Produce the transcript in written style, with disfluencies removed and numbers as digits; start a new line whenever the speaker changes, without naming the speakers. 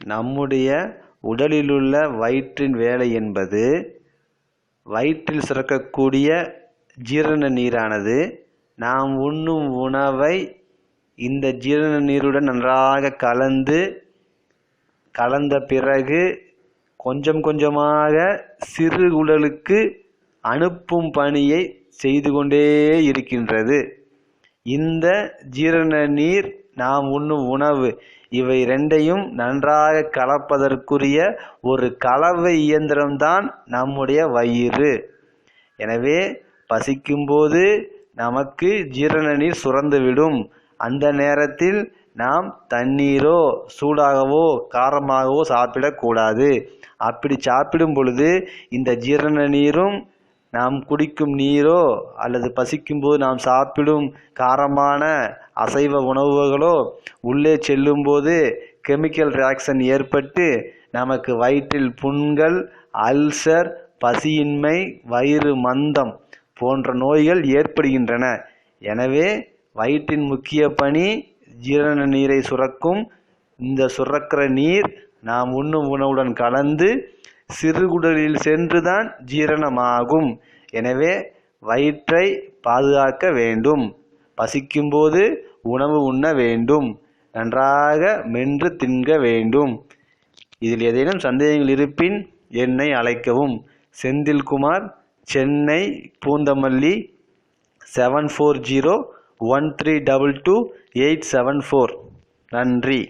நம்முடைய உடலிலுள்ள வயிற்றின் வேலை என்பது வயிற்றில் சுரக்கக்கூடிய ஜீரண நீரானது நாம் உண்ணும் உணவை இந்த ஜீரண நீருடன் நன்றாக கலந்த பிறகு கொஞ்சம் கொஞ்சமாக சிறு உடலுக்கு அனுப்பும் பணியை செய்து கொண்டே இருக்கின்றது. இந்த ஜீரண நீர், நாம் உண்ணும் உணவு, இவை ரெண்டையும் நன்றாக கலப்பதற்குரிய ஒரு கலவை இயந்திரம்தான் நம்முடைய வயிறு. எனவே பசிக்கும்போது நமக்கு ஜீரண நீர் சுரந்துவிடும். அந்த நேரத்தில் நாம் தண்ணீரோ சூடாகவோ காரமாகவோ சாப்பிடக்கூடாது. அப்படி சாப்பிடும் பொழுது இந்த ஜீரண நீரும் நாம் குடிக்கும் நீரோ அல்லது பசிக்கும்போது நாம் சாப்பிடும் காரமான அசைவ உணவுகளோ உள்ளே செல்லும்போது கெமிக்கல் ரியாக்ஷன் ஏற்பட்டு நமக்கு வயிற்றில் புண்கள், அல்சர், பசியின்மை, வயிறு மந்தம் போன்ற நோய்கள் ஏற்படுகின்றன. எனவே வயிற்றின் முக்கிய பணி ஜீரண நீரை சுரக்கும். இந்த சுரக்கிற நீர் நாம் உண்ணும் உணவுடன் கலந்து சிறுகுடலில் சென்றுதான் ஜீரணமாகும். எனவே வயிற்றை பாதுகாக்க வேண்டும். பசிக்கும்போது உணவு உண்ண வேண்டும். நன்றாக மென்று தின்க வேண்டும். இதில் ஏதேனும் சந்தேகங்கள் இருப்பின் என்னை அழைக்கவும். செந்தில்குமார், சென்னை, பூந்தமல்லி, 7401322874. நன்றி.